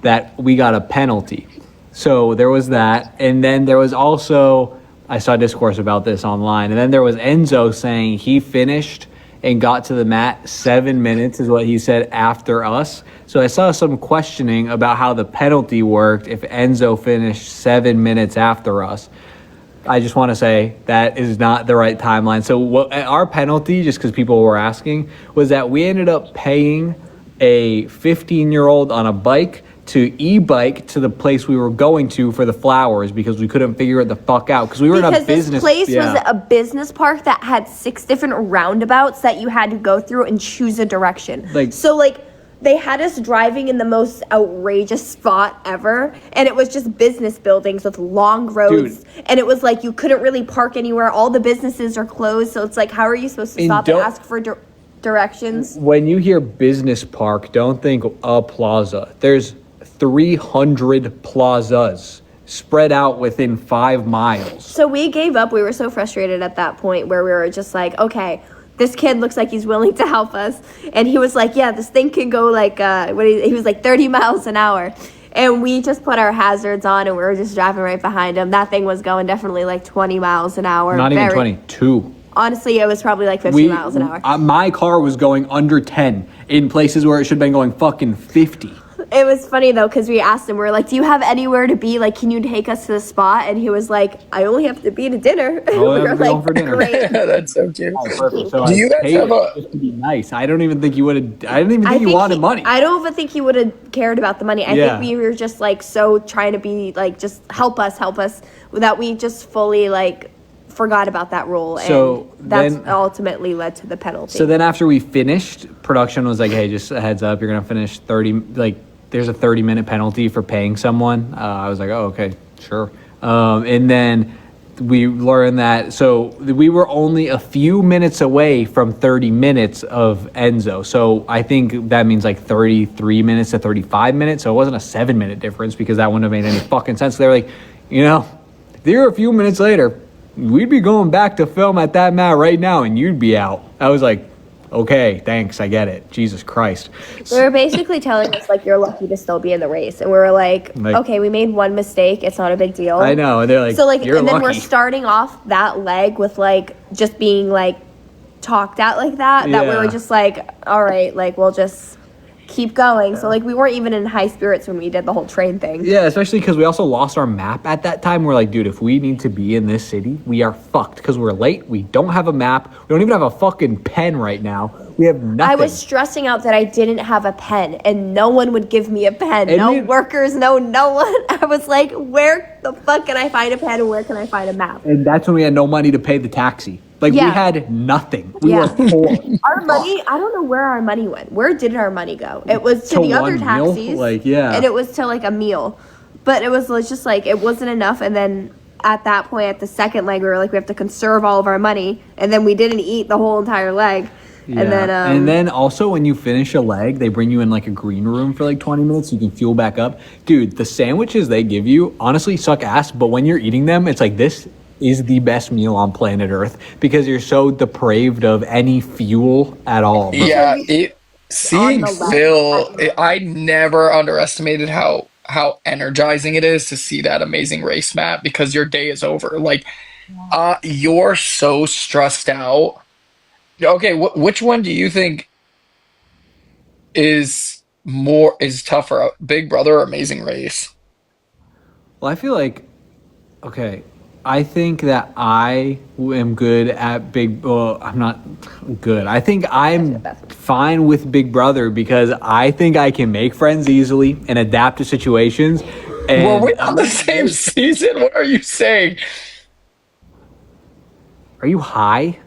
that we got a penalty. So there was that. And then there was also, I saw discourse about this online. And then there was Enzo saying he finished and got to the mat 7 minutes is what he said after us. So I saw some questioning about how the penalty worked if Enzo finished 7 minutes after us. I just want to say that is not the right timeline. So what our penalty, just because people were asking, was that we ended up paying a 15-year-old on a bike to e-bike to the place we were going to for the flowers because we couldn't figure it the fuck out because we were in a business. This place was a business park that had 6 different roundabouts that you had to go through and choose a direction. They had us driving in the most outrageous spot ever, and it was just business buildings with long roads. Dude. And it was like you couldn't really park anywhere. All the businesses are closed, so it's like, how are you supposed to stop and ask for directions? When you hear business park, don't think a plaza. There's 300 plazas spread out within 5 miles. So we gave up. We were so frustrated at that point where we were just like, okay, this kid looks like he's willing to help us. And he was like, yeah, this thing can go like, he was like 30 miles an hour. And we just put our hazards on and we were just driving right behind him. That thing was going definitely like 20 miles an hour. Not even 22. Honestly, it was probably like 50 miles an hour. My car was going under 10 in places where it should have been going fucking 50. It was funny, though, because we asked him, we were like, do you have anywhere to be? Like, can you take us to the spot? And he was like, I only have to be to dinner. Oh, we were like, for dinner. Great. That's so cute. Oh, perfect. So do you guys have just to be nice. I don't even think you would have. I didn't even think you wanted money. I don't even think he would have cared about the money. I think we were just like so trying to be like, just help us, that we just fully like forgot about that rule. So and that's ultimately led to the penalty. So then after we finished, production was like, hey, just a heads up, you're gonna finish 30. There's a 30-minute penalty for paying someone. I was like, oh, okay, sure. And then we learned that, so we were only a few minutes away from 30 minutes of Enzo. So I think that means like 33 minutes to 35 minutes. So it wasn't a 7-minute difference because that wouldn't have made any fucking sense. They were like, if they were a few minutes later, we'd be going back to film at that mat right now and you'd be out. I was like, okay, thanks, I get it. Jesus Christ. They were basically telling us, like, you're lucky to still be in the race. And we were like, okay, we made one mistake. It's not a big deal. I know. And they're like, so, like, you're and then lucky. we're starting off that leg with, like, just being, like, talked at like that. Yeah. That we were just like, all right, like, we'll just keep going. So, like, we weren't even in high spirits when we did the whole train thing. Yeah, especially because we also lost our map at that time. We're like, dude, if we need to be in this city, we are fucked because we're late. We don't have a map. We don't even have a fucking pen right now. We have nothing. I was stressing out that I didn't have a pen and no one would give me a pen. And no workers, no one. I was like, where the fuck can I find a pen and where can I find a map? And that's when we had no money to pay the taxi. Like, we had nothing. We were poor. Our money, I don't know where our money went. Where did our money go? It was to the other taxis. And it was to, like, a meal. But it was just, like, it wasn't enough. And then at that point, at the second leg, we were like, we have to conserve all of our money. And then we didn't eat the whole entire leg. Yeah. And then also when you finish a leg, they bring you in like a green room for like 20 minutes so you can fuel back up. Dude, the sandwiches they give you honestly suck ass, but when you're eating them, it's like this is the best meal on planet Earth because you're so depraved of any fuel at all. Yeah, seeing Phil, I never underestimated how energizing it is to see that amazing race map because your day is over. Like, you're so stressed out. Okay, which one do you think is tougher, Big Brother or Amazing Race? Well, I feel like, okay, I think that I am good at I'm not good. I think I'm fine with Big Brother because I think I can make friends easily and adapt to situations. And were we on the same season? What are you saying? Are you high?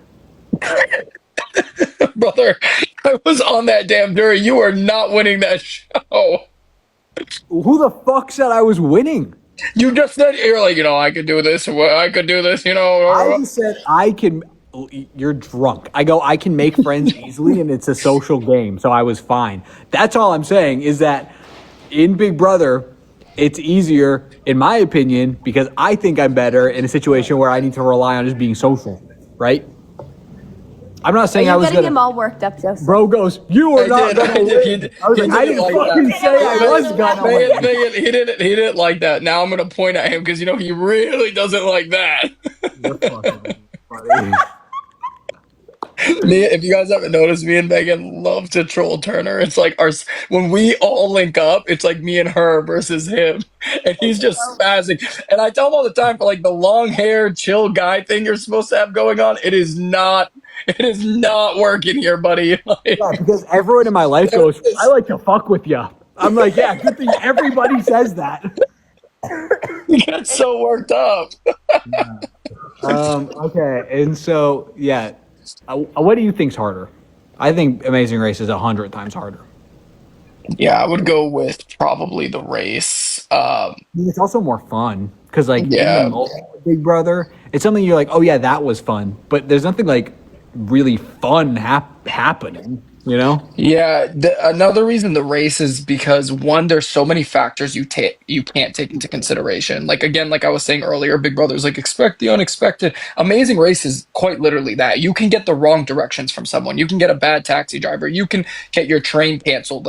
Brother, I was on that damn jury. You are not winning that show. Who the fuck said I was winning? You just said, you're like, I could do this, or I could do this, I just said I can. You're drunk. I can make friends easily, and it's a social game, so I was fine. That's all I'm saying is that in Big Brother, it's easier, in my opinion, because I think I'm better in a situation where I need to rely on just being social, right? I'm not Are saying I you was getting him gonna. all worked up, Joseph? Bro goes, you are I not did. gonna I did. win. I was He like, I didn't didn't like fucking that. say I was gonna Megan, win. Megan, he didn't like that. Now I'm gonna point at him because he really doesn't like that. You're fucking funny. Me, if you guys haven't noticed, me and Megan love to troll Turner. It's like when we all link up, it's like me and her versus him, and he's just spazzing. And I tell him all the time for like the long haired, chill guy thing you're supposed to have going on. It is not working here, buddy. Yeah, because everyone in my life goes, I like to fuck with you. I'm like, yeah, good thing everybody says that. He gets so worked up. Okay, and so yeah, what do you think's harder? I think Amazing Race is 100 times harder. Yeah, I would go with probably the race. I mean, it's also more fun because, like, in the Yeah. moment, with Big Brother, it's something you're like, oh yeah, that was fun, but there's nothing like really fun happening, you know? Yeah, another reason the race is because one, there's so many factors you can't take into consideration. Like again, like I was saying earlier, Big Brother's like expect the unexpected. Amazing Race is quite literally that. You can get the wrong directions from someone. You can get a bad taxi driver. You can get your train canceled.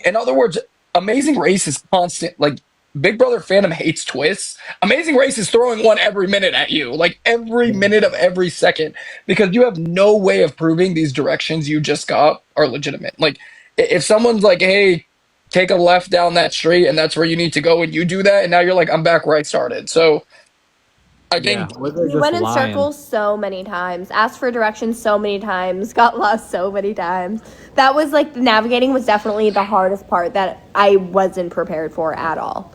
In other words, Amazing Race is constant. Like Big Brother fandom hates twists. Amazing Race is throwing one every minute at you, like every minute of every second, because you have no way of proving these directions you just got are legitimate. Like, if someone's like, hey, take a left down that street and that's where you need to go, and you do that, and now you're like, I'm back where I started. So I Yeah, think, or they're We just went in lying. circles so many times, asked for directions so many times, got lost so many times. That was like the navigating was definitely the hardest part that I wasn't prepared for at all.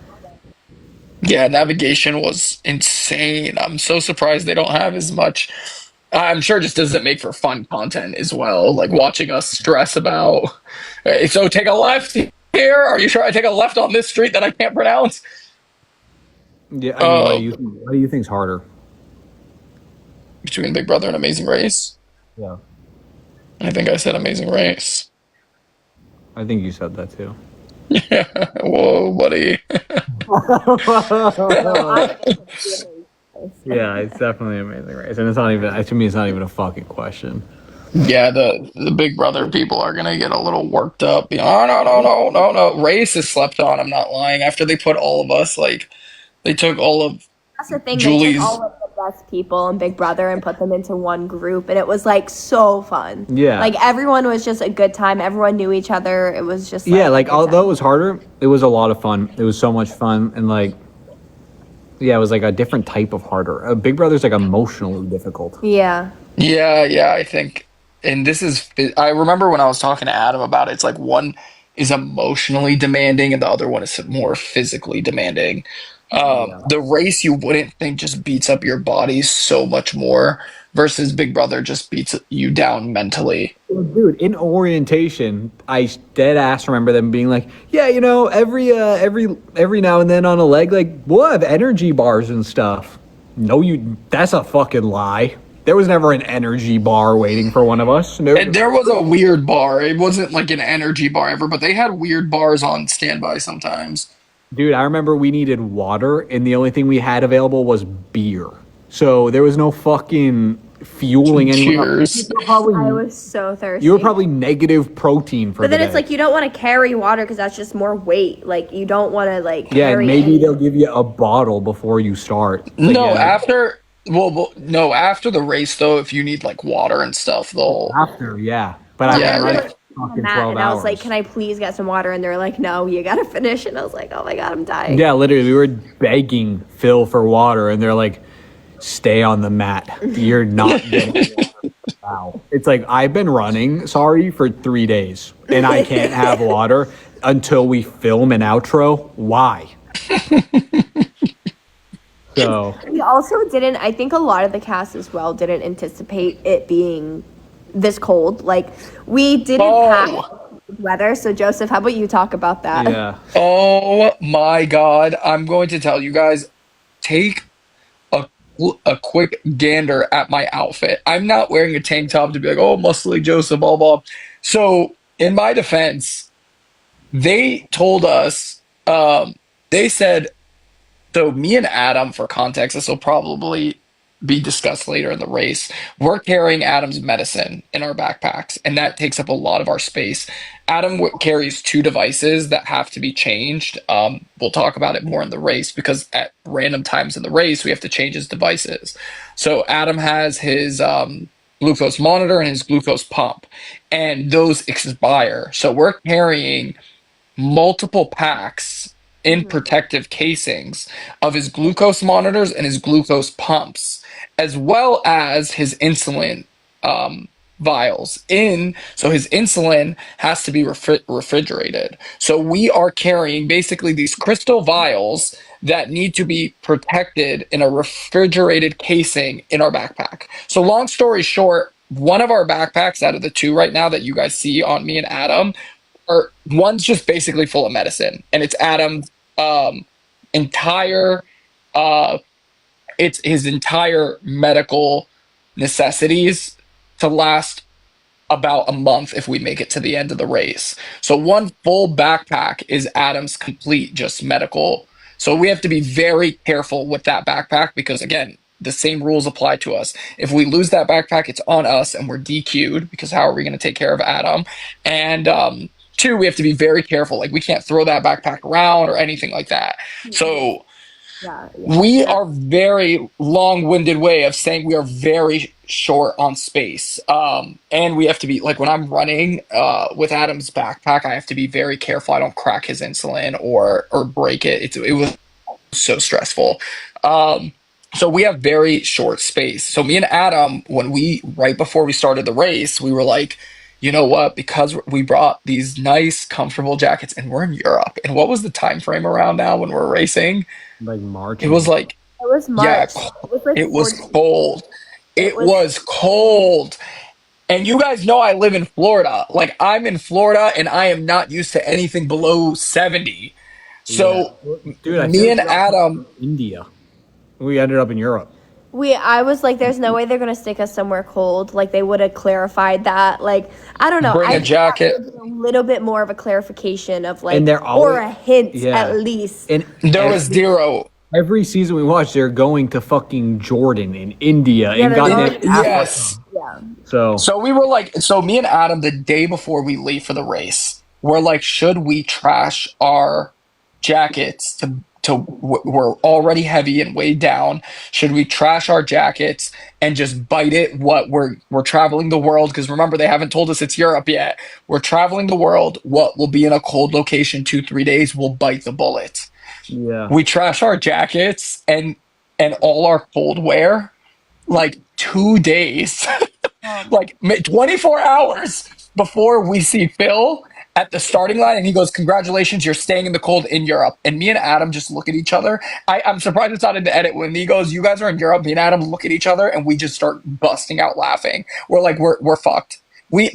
yeah, navigation was insane. I'm so surprised they don't have as much. I'm sure it just doesn't make for fun content as well. Like watching us stress about, "Hey, so take a left here. Are you sure I take a left on this street that I can't pronounce?" Yeah, I mean, Uh, what do you think's harder? Between Big Brother and Amazing Race, Yeah, I think I said Amazing Race. I think you said that too. Whoa, buddy. No, I Yeah, it's definitely Amazing Race, and it's not even to me. It's not even a fucking question. Yeah, the Big Brother people are gonna get a little worked up. Oh, no, no, no, no, no. Race is slept on. I'm not lying. After they put all of us, like they took all of That's the thing. They took Julie's. all of the best people in Big Brother and put them into one group, and it was like so fun. Yeah. Like everyone was just a good time. Everyone knew each other. It was just Yeah, a like good although it time. was harder, it was a lot of fun. It was so much fun, and like, yeah, it was like a different type of harder. Big Brother's like emotionally difficult. Yeah. Yeah, yeah, I think, and this is, I remember when I was talking to Adam about it, it's like one is emotionally demanding and the other one is more physically demanding. Yeah. The race you wouldn't think just beats up your body so much more versus Big Brother just beats you down mentally. Well, dude, in orientation, I dead ass remember them being like, "Yeah, you know, every now and then on a leg, like we'll have energy bars and stuff." No, that's a fucking lie. There was never an energy bar waiting for one of us. No, And there was a weird bar. It wasn't like an energy bar ever, but they had weird bars on standby sometimes. dude, I remember we needed water, and the only thing we had available was beer. So there was no fucking fueling anyone up. Cheers. I was so You were thirsty. probably negative protein for But the then it's day. like you don't want to carry water because that's just more weight. Like you don't want to like Yeah, and carry maybe any. they'll give you a bottle before you start. It's like, No, yeah, no, after the race though, if you need like water and stuff, they'll. after, yeah. But I've Yeah, been We running were for on fucking that, 12 and I was like, hours. "Can I please get some water?" And they're like, "No, you gotta finish." And I was like, "Oh my god, I'm dying." Yeah, literally, we were begging Phil for water, and they're like, "Stay on the mat. You're not getting water now." It's like I've been running, sorry, for 3 days, and I can't have water until we film an outro. Why? So We also didn't. I think a lot of the cast as well didn't anticipate it being this cold. Like we didn't have Oh, weather. So Joseph, how about you talk about that? yeah, oh my God. I'm going to tell you guys, take a, a quick gander at my outfit. I'm not wearing a tank top to be like, oh, muscly Joseph, blah, blah. So, in my defense, they told us, they said, so me and Adam, for context, this will probably be discussed later in the race. We're carrying Adam's medicine in our backpacks, and that takes up a lot of our space. Adam carries two devices that have to be changed. We'll talk about it more in the race because at random times in the race, we have to change his devices. So Adam has his glucose monitor and his glucose pump, and those expire. So we're carrying multiple packs in protective casings of his glucose monitors and his glucose pumps, as well as his insulin vials in. So his insulin has to be refrigerated. So we are carrying basically these crystal vials that need to be protected in a refrigerated casing in our backpack. So long story short, one of our backpacks out of the two right now that you guys see on me and Adam, or one's just basically full of medicine, and it's Adam's entire it's his entire medical necessities to last about a month if we make it to the end of the race. So one full backpack is Adam's complete just medical. So we have to be very careful with that backpack because again, the same rules apply to us. If we lose that backpack, it's on us and we're DQ'd because how are we going to take care of Adam? And two, we have to be very careful. Like we can't throw that backpack around or anything like that. So we are very long-winded way of saying we are very short on space. And we have to be like when I'm running with Adam's backpack, I have to be very careful I don't crack his insulin or break it. It was so stressful. So we have very short space. So me and Adam, right before we started the race, we were like, you know what? Because we brought these nice, comfortable jackets, and we're in Europe. And what was the time frame around now when we're racing? Like March. It was like, it was March. Yeah, it was, like it was cold. It was cold. And you guys know I live in Florida. Like I'm in Florida, and I am not used to anything below 70. So, dude, me and Adam, India. We ended up in Europe. I was like, there's no way they're gonna stick us somewhere cold. Like they would have clarified that. Like I don't know. Bring a jacket. A little bit more of a clarification of like, and or a hint at least. And there was zero. Every season we watch, they're going to fucking Jordan and India and goddamn yes. Yeah. So we were like, so me and Adam, the day before we leave for the race, we're like, should we trash our jackets we're already heavy and weighed down. Should we trash our jackets and just bite it? We're traveling the world because remember they haven't told us it's Europe yet. We're traveling the world. What will be in a cold location 2-3 days? We'll bite the bullet. Yeah. We trash our jackets and all our cold wear like 2 days, like 24 hours before we see Phil at the starting line, and he goes, "Congratulations, you're staying in the cold in Europe." And me and Adam just look at each other. I'm surprised it's not in the edit when he goes, "You guys are in Europe." Me and Adam look at each other, and we just start busting out laughing. We're like, we're fucked. We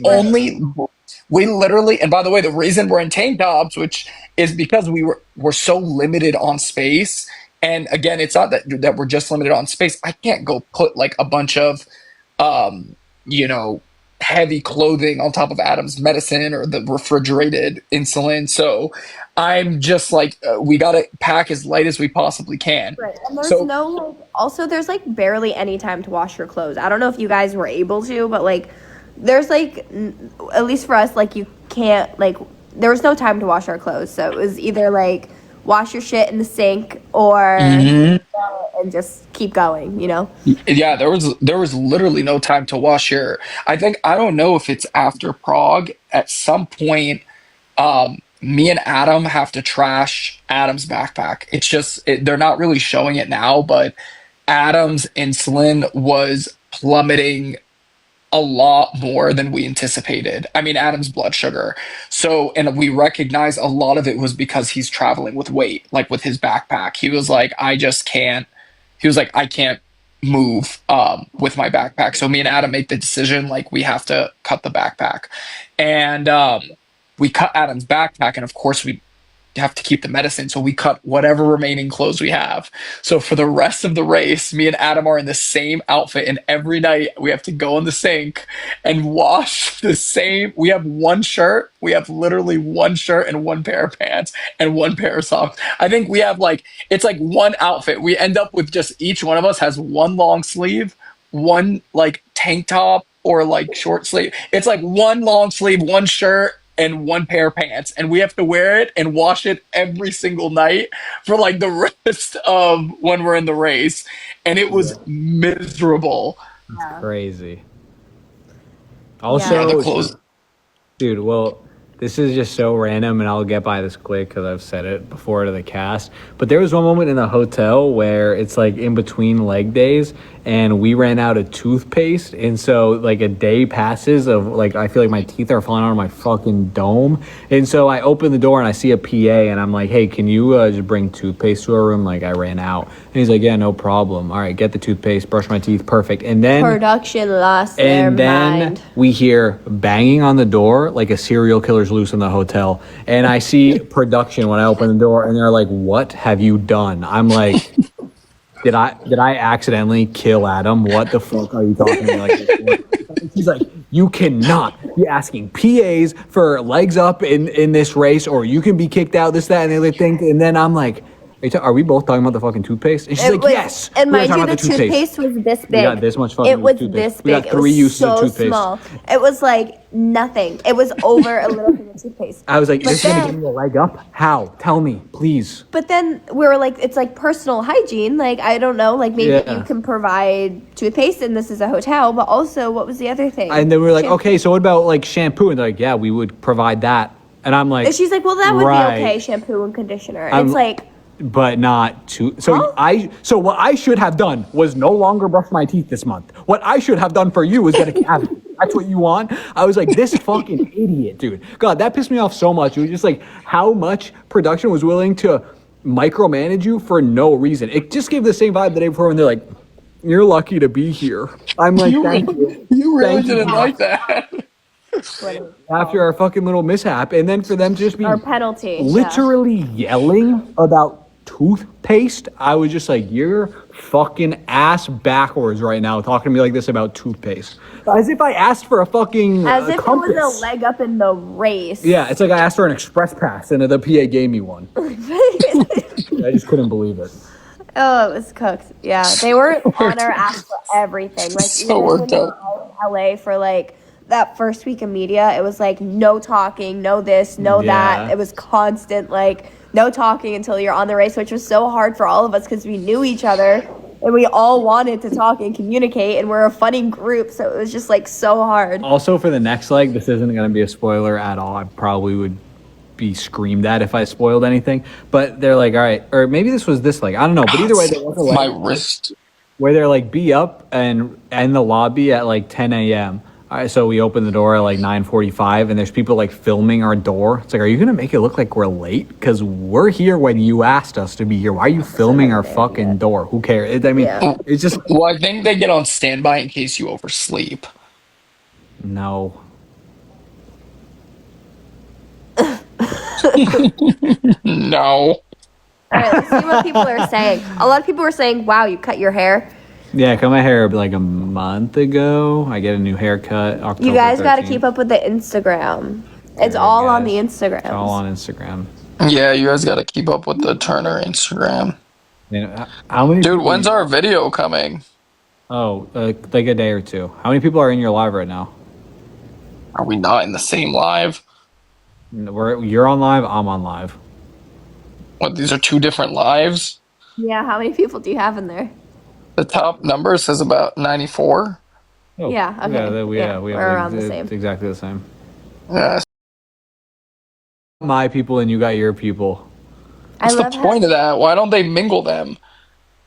literally, and by the way, the reason we're in tank tops, which is because we're so limited on space. And again, it's not that we're just limited on space. I can't go put like a bunch of, heavy clothing on top of Adam's medicine or the refrigerated insulin. So I'm just like, we got to pack as light as we possibly can. Right. And there's there's like barely any time to wash your clothes. I don't know if you guys were able to, but like there's like, at least for us, like you can't, like there was no time to wash our clothes. So it was either like wash your shit in the sink or and just keep going, Yeah, there was literally no time to wash your. I don't know if it's after Prague at some point. Me and Adam have to trash Adam's backpack. It's just they're not really showing it now, but Adam's insulin was plummeting a lot more than we anticipated. I mean, Adam's blood sugar. So, and we recognize a lot of it was because he's traveling with weight, like with his backpack. He was like, I can't move with my backpack. So me and Adam made the decision, like we have to cut the backpack. And we cut Adam's backpack. And of course have to keep the medicine, so we cut whatever remaining clothes we have. So for the rest of the race, me and Adam are in the same outfit, and every night we have to go in the sink and wash the same. We have one shirt. We have literally one shirt and one pair of pants and one pair of socks. I think we have like it's like one outfit. We end up with just each one of us has one long sleeve, one like tank top or like short sleeve. It's like one long sleeve, one shirt, and one pair of pants, and we have to wear it and wash it every single night for like the rest of when we're in the race, and it was miserable. It's crazy. Yeah, Also, the clothes. dude, well, this is just so random, and I'll get by this quick because I've said it before to the cast. But there was one moment in the hotel where it's like in between leg days, and we ran out of toothpaste, and so like a day passes of like I feel like my teeth are falling out of my fucking dome, and so I open the door and I see a PA, and I'm like, hey, can you just bring toothpaste to our room? Like I ran out, and he's like, yeah, no problem. All right, get the toothpaste, brush my teeth, perfect. And then Production lost their and then mind. we hear banging on the door like a serial killer's loose in the hotel. And I see production when I open the door, and they're like, what have you done? I'm like, did I accidentally kill Adam? What the fuck are you talking to me like this for? He's like, you cannot be asking PAs for legs up in this race, or you can be kicked out, this, that, and the other thing. And then I'm like, are we both talking about the fucking toothpaste? And she's like, yes. And we were mind talking you, the about toothpaste was this big. We got this much fucking It was toothpaste. this We big. got 3 it uses was of so toothpaste. small. It was like nothing. It was over a little thing of toothpaste. I was like, But this is going to then- give me a leg up? How? Tell me, please. But then we were like, it's like personal hygiene. Like, I don't know. Like, maybe Yeah. you can provide toothpaste and this is a hotel. But also, what was the other thing? And then we were like, Shampoo. okay, so what about like shampoo? And they're like, yeah, we would provide that. And I'm like, And she's like, well, that would right. be okay, shampoo and conditioner. And I'm- it's like, but not to. So Huh? so what I should have done was no longer brush my teeth this month. What I should have done for you was get a cavity. That's what you want. I was like, this fucking idiot, dude. God, that pissed me off so much. It was just like how much production was willing to micromanage you for no reason. It just gave the same vibe the day before when they're like, you're lucky to be here. I'm like, thank you. You really Thank you. didn't like that. After our fucking little mishap, and then for them to just be our penalty. yeah. literally yelling about toothpaste, I was just like, you're fucking ass backwards right now talking to me like this about toothpaste. As if I asked for a fucking As if compass. it was a leg up in the race. Yeah, it's like I asked for an express pass and the PA gave me one. I just couldn't believe it. Oh, it was cooked. Yeah, they were on our ass for everything. Like So even when worked we up. were in LA for like that first week of media, it was like no talking, no this, no Yeah. that. It was constant like no talking until you're on the race, which was so hard for all of us because we knew each other and we all wanted to talk and communicate, and we're a funny group, so it was just like so hard. Also, for the next leg, this isn't going to be a spoiler at all. I probably would be screamed at if I spoiled anything. But they're like, all right, or maybe this was this leg. I don't know. But either way, there was a leg My wrist. where they're like, be up and in the lobby at like 10 a.m. All right, so we open the door at like 9:45, and there's people like filming our door. It's like, are you gonna make it look like we're late? Because we're here when you asked us to be here. Why are you filming our fucking door? Who cares? I mean, Yeah. it's just Well, I think they get on standby in case you oversleep. no. No. All right, let's see what people are saying. A lot of people were saying, "Wow, you cut your hair." Yeah, cut my hair like a month ago. I get a new haircut. October You guys got to 13th. keep up with the Instagram. It's Yeah, all on guys. the Instagram. It's all on Instagram. Yeah, you guys got to keep up with the Turner Instagram. You know, how many? Dude, people- when's our video coming? Oh, like a day or two. How many people are in your live right now? Are we not in the same live? You're on live. I'm on live. What, these are two different lives? Yeah, how many people do you have in there? The top number says about 94. Oh, Yeah, okay. Yeah, we we're have around the same. It's exactly the same. Yeah, My people and you got your people. what's the point of that? Why don't they mingle them?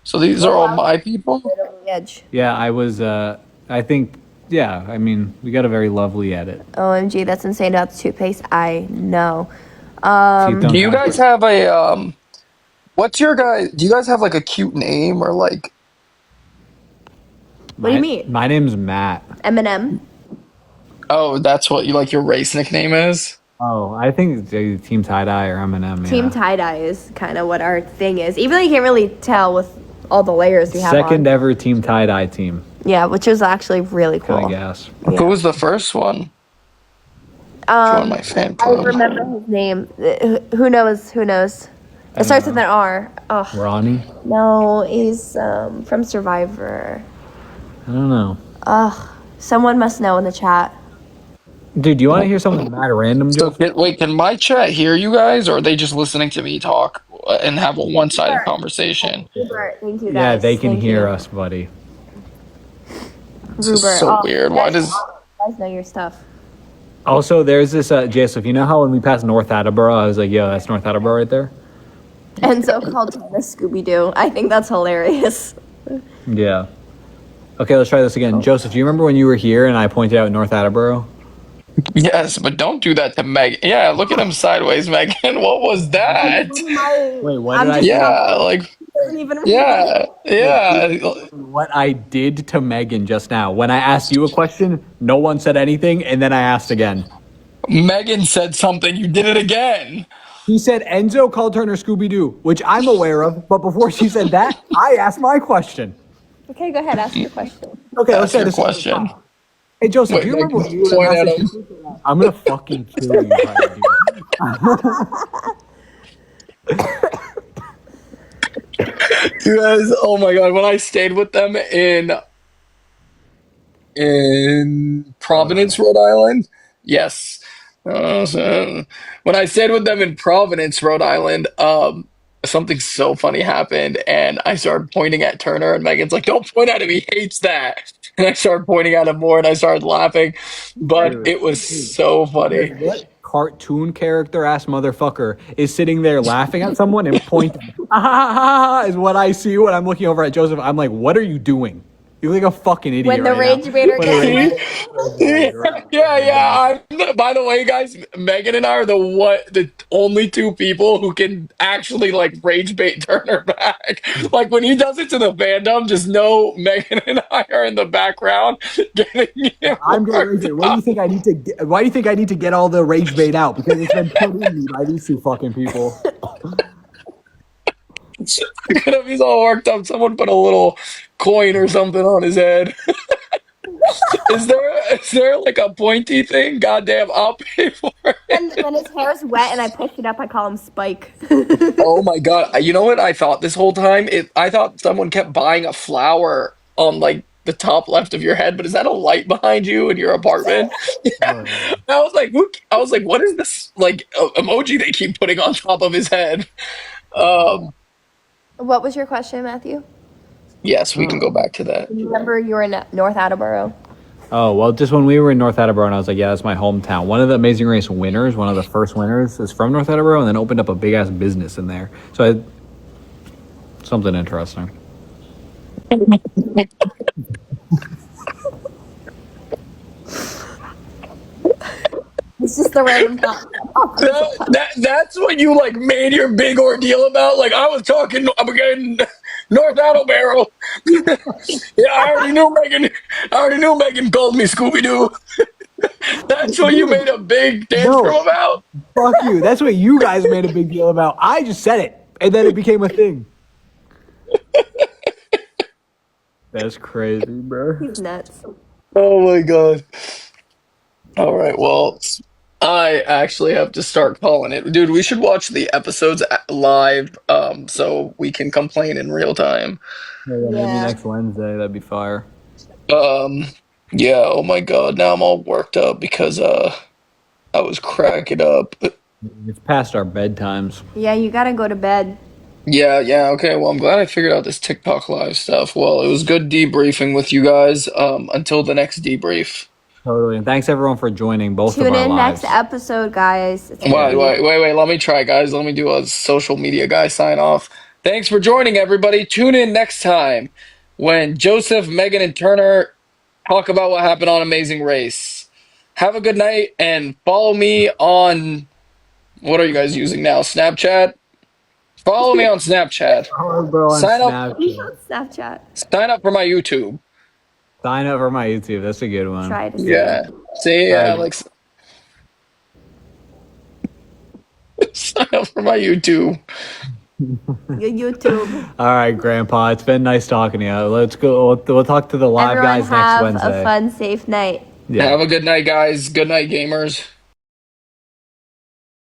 So these are all my people? the edge. Yeah, I was. I think. Yeah, I mean, we got a very lovely edit. OMG, that's insane about the toothpaste. I know. Teeth don't Do you count. guys have a what's your guys? Do you guys have like a cute name or like? What do you mean? My name's Matt. Eminem. Oh, that's what you like. Your race nickname is? Oh, I think it's Team Tie-Dye or Eminem. Team tie-dye is kind of what our thing is. Even though you can't really tell with all the layers we have Second on. ever Team Tie-Dye team. Yeah, which is actually really cool. Kind of gas. Yeah. Who was the first one? Join my fan club. I remember his name. Who knows? Who knows? It starts with an R. Oh. Ronnie? No, he's from Survivor. I don't know. Someone must know in the chat. Dude, do you want to hear something mad random? So can my chat hear you guys, or are they just listening to me talk and have a one-sided conversation? Rupert, thank you guys. Yeah, they can hear us, buddy. This is so weird. Why does... You guys know your stuff. Also, there's this, Joseph, you know how when we passed North Attleboro, I was like, yo, that's North Attleboro right there? Enzo called Thomas Scooby-Doo. I think that's hilarious. Yeah. Okay, let's try this again. Joseph, do you remember when you were here and I pointed out North Attleboro? Yes, but don't do that to Megan. Yeah, look at him sideways, Megan. What was that? Wait, what did I say? Yeah, like... Yeah. What I did to Megan just now. When I asked you a question, no one said anything, and then I asked again. Megan said something. You did it again. She said Enzo called Turner Scooby-Doo, which I'm aware of, but before she said that, I asked my question. Okay, go ahead. Ask your question. Okay, let's Ask try your this question. Hey, Joseph, Wait, do you remember when you point were at him. I'm going to fucking kill you. You guys, oh my god, when I stayed with them in Providence, Rhode Island, yes. When I stayed with them in Providence, Rhode Island, something so funny happened, and I started pointing at Turner, and Megan's like, "Don't point at him, he hates that." And I started pointing at him more, and I started laughing, but it was so funny. What cartoon character ass motherfucker is sitting there laughing at someone and pointing? Is what I see when I'm looking over at Joseph. I'm like, what are you doing? You look like a fucking idiot. When the right Rage Baiter Yeah. By the way, guys, Megan and I are the only two people who can actually like rage bait Turner back. Like when he does it to the fandom, just know Megan and I are in the background getting him. I'm getting rage bait. What do you think I need to get? Why do you think I need to get all the rage bait out? Because it's been put in me by these two fucking people. If he's all worked up, someone put a little coin or something on his head. Is there like a pointy thing? Goddamn, I'll pay for it. when his hair's wet and I pick it up, I call him Spike. Oh my god! You know what I thought this whole time? I thought someone kept buying a flower on like the top left of your head, but is that a light behind you in your apartment? Yeah. I was like, what is this like emoji they keep putting on top of his head? What was your question, Matthew? Yes, we can go back to that. Remember you were in North Attleboro. Oh, well, just when we were in North Attleboro, and I was like, yeah, that's my hometown. One of the Amazing Race winners, one of the first winners, is from North Attleboro, and then opened up a big-ass business in there. So, something interesting. It's just the random thought. That's what you like made your big ordeal about. Like I was talking again, North Attleboro. Yeah, I already knew Megan called me Scooby Doo. That's what you made a big tantrum about. Fuck you. That's what you guys made a big deal about. I just said it, and then it became a thing. That's crazy, bro. He's nuts. Oh my god. All right, well, I actually have to start calling it. Dude, we should watch the episodes live so we can complain in real time. Maybe next Wednesday. That'd be fire. Yeah, oh my god, now I'm all worked up because I was cracking up. It's past our bedtimes. Yeah, you gotta go to bed. Yeah, okay, well, I'm glad I figured out this TikTok live stuff. Well, it was good debriefing with you guys. Until the next debrief. Totally, and thanks everyone for joining both of our lives. Tune in next episode, guys. Wait, let me try, guys. Let me do a social media guy sign off. Thanks for joining, everybody. Tune in next time when Joseph, Megan, and Turner talk about what happened on Amazing Race. Have a good night, and follow me on, what are you guys using now, Snapchat? Follow me on Snapchat. Sign up. Snapchat. Sign up for my YouTube. Sign up for my YouTube. That's a good one. Try to see. Yeah. See, Alex. Sign up for my YouTube. YouTube. All right, Grandpa. It's been nice talking to you. Let's go. We'll talk to the live Everyone guys next have Wednesday. a fun, safe night. Yeah. Have a good night, guys. Good night, gamers.